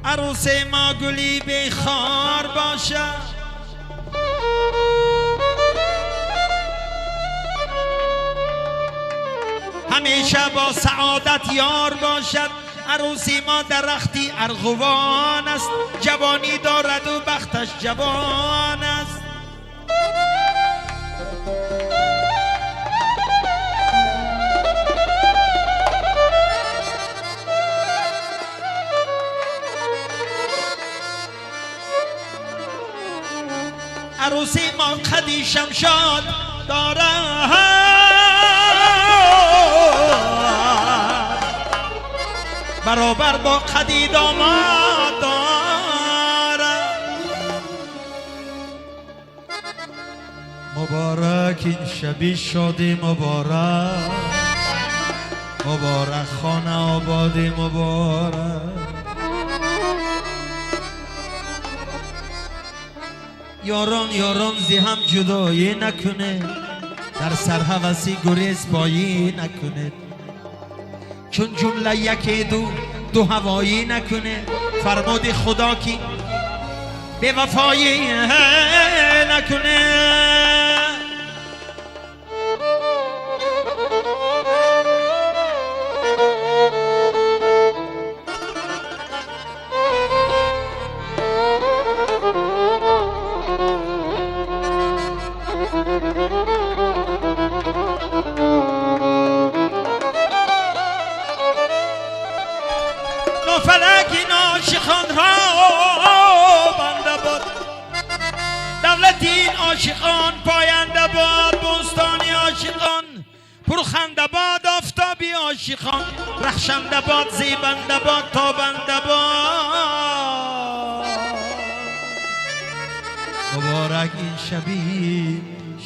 عروس ما گلی به خار باشد، همیشه با سعادت یار باشد. عروسی ما درختی ارغوان است، جوانی دارد و بختش جوان است. عروسی ما قدی شمشاد دارد، برابر با قدی داماد دارد. مبارک این شبی شادی مبارک، مبارک خانه آبادی مبارک. یاران یاران زی هم جدایی نکنه، در سرهوسی گریز پایی نکنه، چون جمله یکی دو هوایی نکنه. فرمود خدا کی به وفایی نکنه. فلک این عاشقان را بنده باد، دولت این عاشقان پاینده باد. بوستانی عاشقان پرخنده باد، آفتابی عاشقان رخشنده باد، زیبنده باد، تابنده باد. مبارک این شبی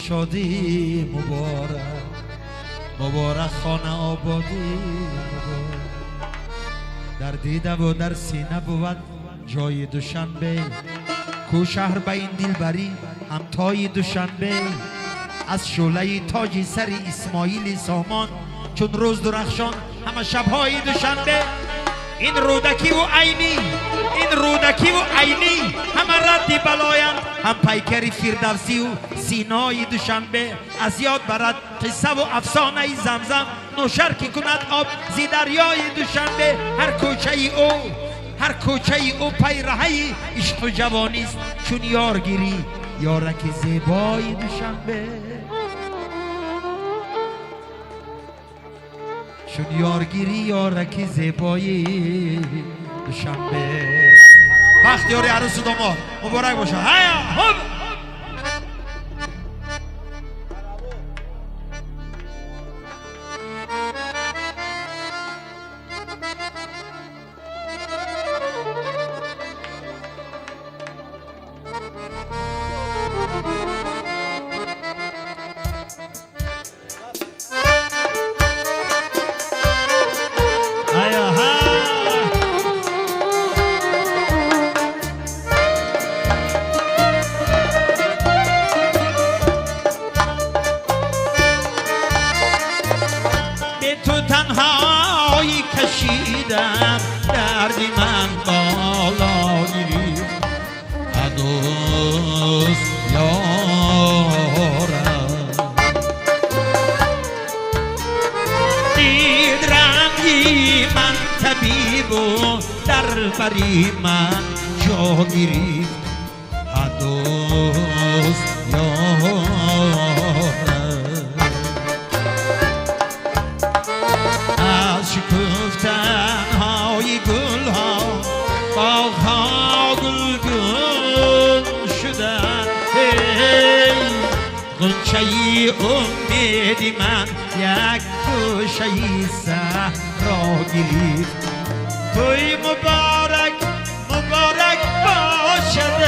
شادی مبارک، مبارک خانه آبادی مبارک. در دیده و در سینه بود جای دوشنبه، کو شهر به این دلبری همتای دوشنبه. از شعله تاج سر اسماعیل سامان، چون روز درخشان همه شبهای دوشنبه. این رودکی و عینی، این رودکی و عینی همه ردی بلایند، هم پیکری فردوسی و سینای دوشنبه. از یاد برد قصه و افسانه زمزم، نوشر که کند آب زی دریای دوشنبه. هر کوچه او پیرهی عشق و جوانی است، چون یارگیری یارک زیبای دوشنبه. چون یارگیری یارک زیبای دوشنبه. وقت یاری عروس و داماد مبارک باشه. هیا هب تنهایی کشیدم، دردی من بالا گرفت. هنوز یارم دید رنگی من طبیب و در بری من جا گرفت. هنوز یارم شکفتن‌های گل‌ها، باغ‌ها گلگون شدن. ای غنچه‌ی امیدی من یک گوشه‌ی صحرا گرفت. توی مبارک مبارک باشد.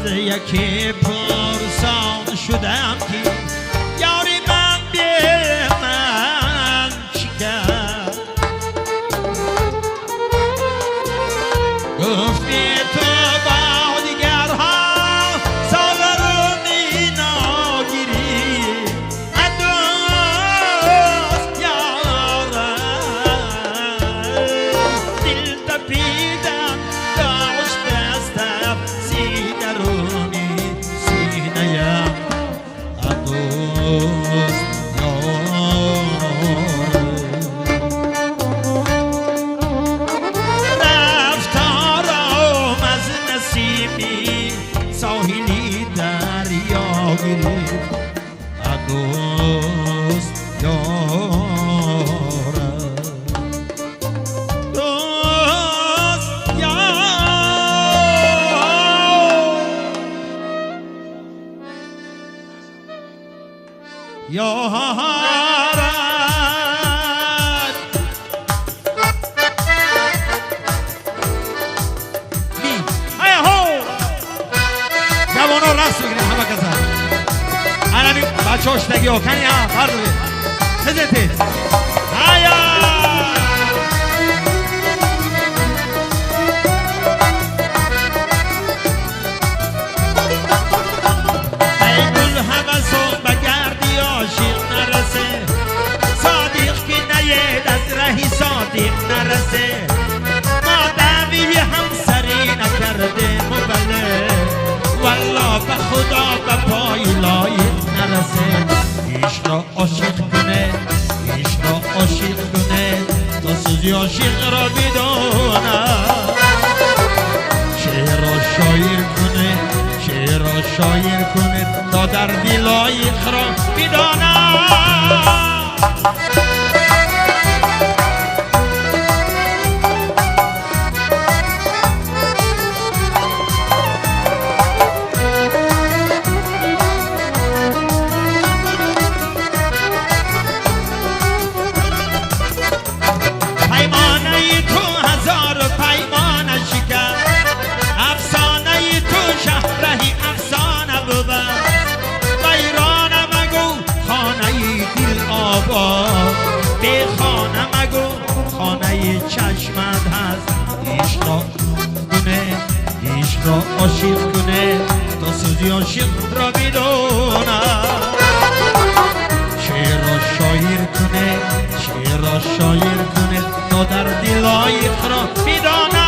یکی پرسان شدم که یاری من به من چی کرد گفتی تو با دیگرها ساغر رو می نگیری دوست یارم دل تپیدم داشت دستم سینه رو می سینه‌ام دوست رفتارم از نسیمی ساحلی دریا گرفت دوست یارم دوست یارد می هیا هو جوانا رقص بگیریم همه کسا الان بچه هاشتگی ها کنی ها بردوی خزتی هیا صادق نرسه ما دعوی همسری نکرده مبله والله به خدا به پای لایق نرسه ایش را عاشق کنه ایش را عاشق کنه تا سوزی عاشق را بدونه شعر را شایر کنه شعر را شایر کنه تا در لایق را بدونه به خانه مگو خانه چشمت هست ایش را کنه ایش را عاشق کنه تا سوزی عاشق را بدونه شعر را شایر کنه شعر را شایر کنه تا در لایق را بدونه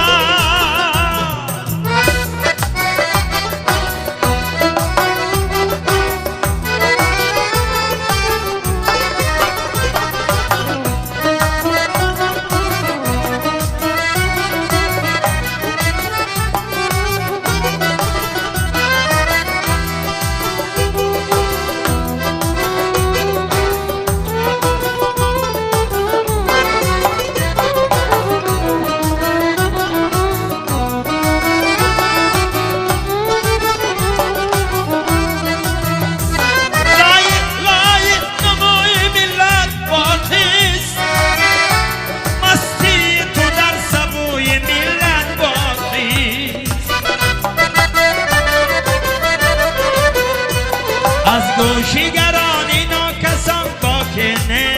گوشیگرانی ناکسان باکنه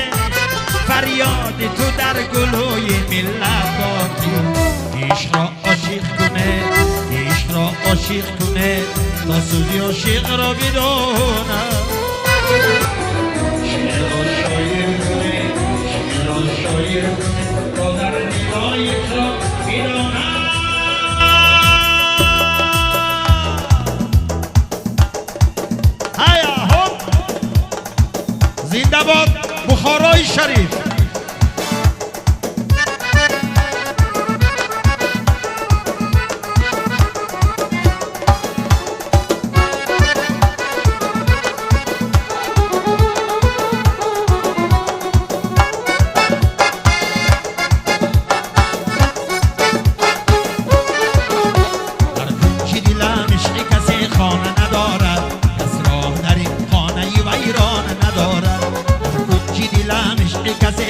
فریاد تو در گلوی ملت باقی ایش را عاشق کنه ایش را عاشق کنه تا سوزی عاشق را بدونه شعر را شایر کنه شعر را شایر کنه تا در لایق را بدونه زنده باد بخارای شریف در کنج دلم عشق کسی خانه ندارد کس راه در این خانه ویرانه ندارد کسی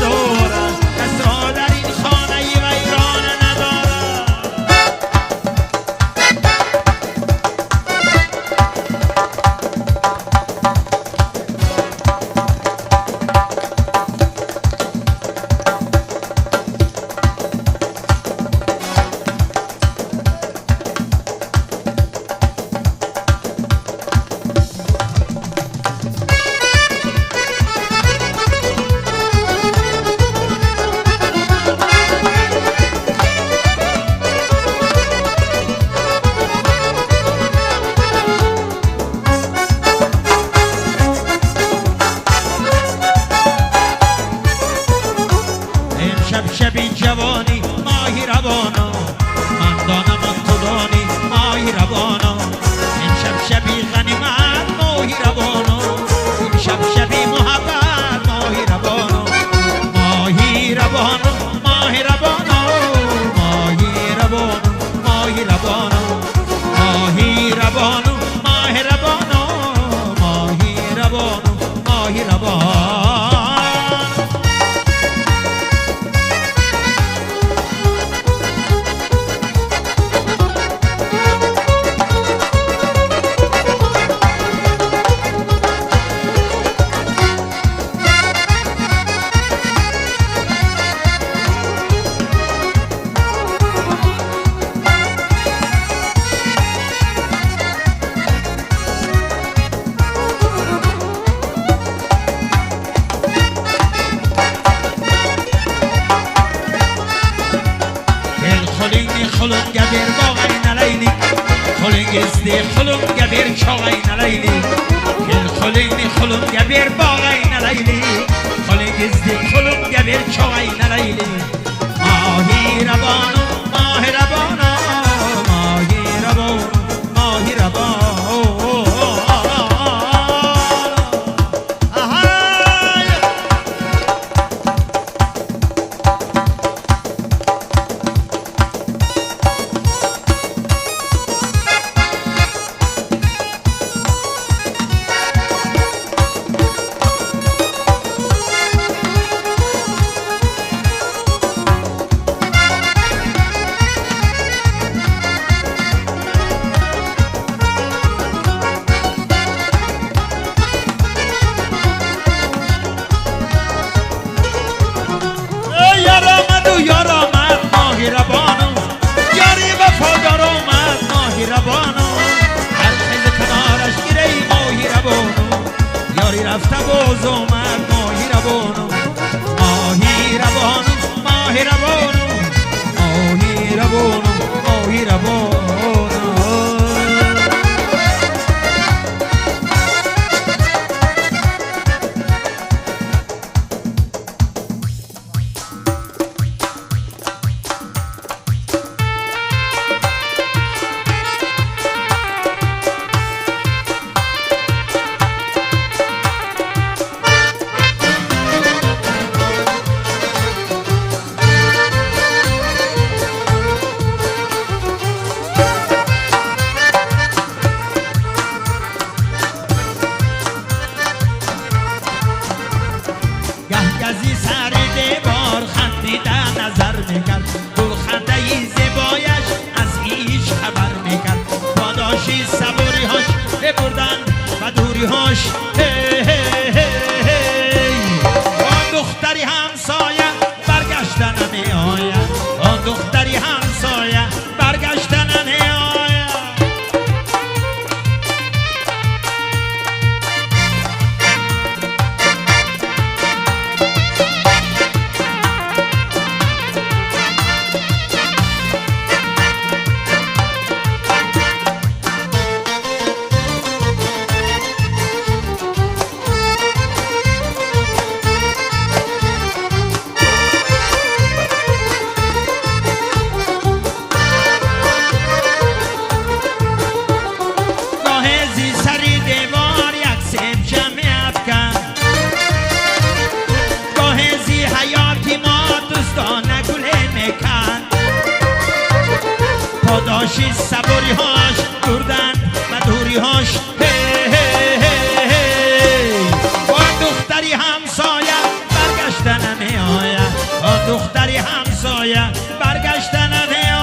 ندارم، کس را در این خانه ویران ندارم. شبی جوانی ماهی روانا، من دانم تو دانی ماهی روانا. این شبی غنیمت ماهی روانا، این شبی محبت ماهی روانا. ماهی روانا ماهی روانا ماهی روانا ماهی روانا ماهی روانا ماهی روانا ماهی روانا ماهی روانا. خلون گبر باغین لیلی، خلون گزدی خلون گبر چاغین لیلی. خلون گبر باغین لیلی، خلون گزدی خلون گبر چاغین لیلی. ماهی ربانو ماهی ربانو ماهی ربانو ماهی ربانو. یار آمد ماهی ربانو، یاری وفادار آمد ماهی ربانو. هر خیز کنارش گیره ماهی ربانو، یاری رفته باز آمد ماهی ربانو. ماهی ربانو ماهی ربانو ماهی ربانو ماهی ربانو. گهگزی سر دیوار خندیده نظر میکرد، گل خنده زیبایش از هیچ خبر میکرد. پاداشی صبوری هاش ببردن و دوری هاش. آن دختری همسایه برگشتن نمی آید، آن دختری همسایه برگشتن نمی آید. پاداشی صبوری هاش دردن و دوری هاش. با دختری همسایه برگشتن نمیآید آن دختری همسایه برگشته نمیآید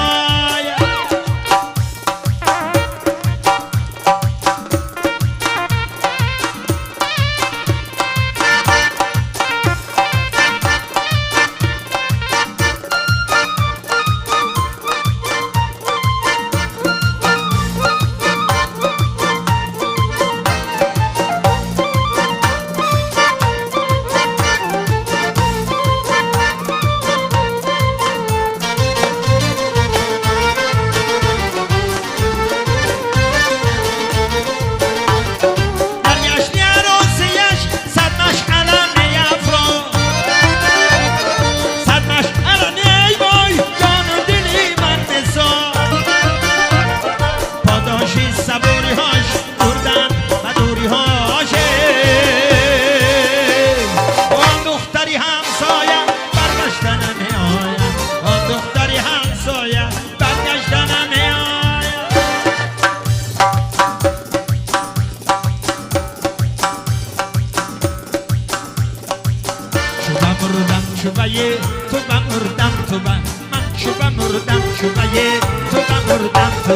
شوبایه تو بمردم تو من شوبا مردم شوبایه تو بمردم تو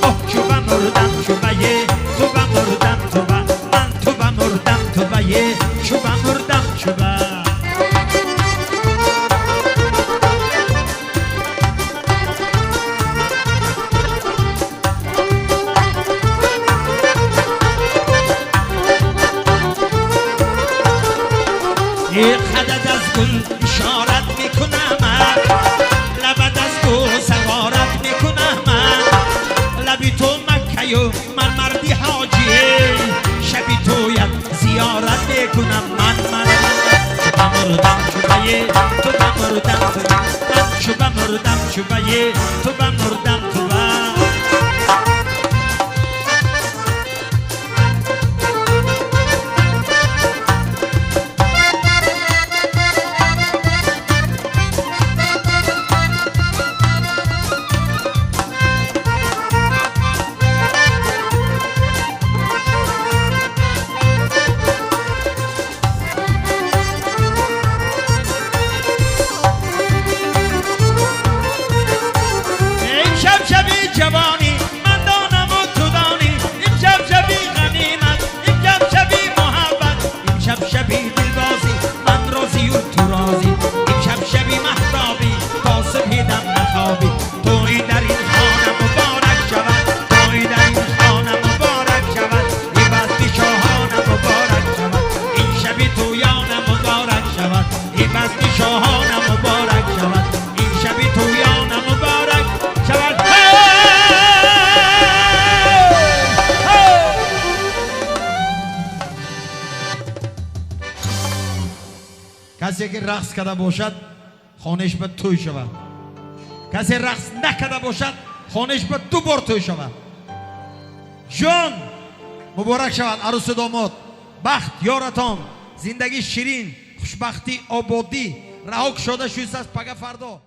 اوه شوبا مردم شوبایه تو بمردم تو من تو بمردم تو بایه شوبا مردم شوبا یک خدد از گل اشارت میکنم لبت از گل سوارت میکنم لبی تو مکه و من مردی حاجیه شبی تویت زیارت میکنم من شبا مردم شبایه تو بمردم تو من شبا مردم شبایه تو بمردم تو جوانی من دانم و تو دانی امشب شبی غنیمت امشب شبی محبت امشب شبی دلبازی من راضی و تو راضی امشب شبی مهتابی تا صبح دم نخوابی توی در این خانه مبارک شود توی در این خانه مبارک شود این بستی شاهانه مبارک شود این شبی تویانه مبارک شود این بستی شاهانه مبارک شود این شبی تویانه مبارک شود کسی که رقص کرده باشد خانهش به توی شود کسی رقص نکرده باشد خانهش به 2 بار توی شود جان مبارک شود عروس و داماد بخت یارتان زندگی شیرین خوشبختی آبادی رهاک شده شویست از پگه فردا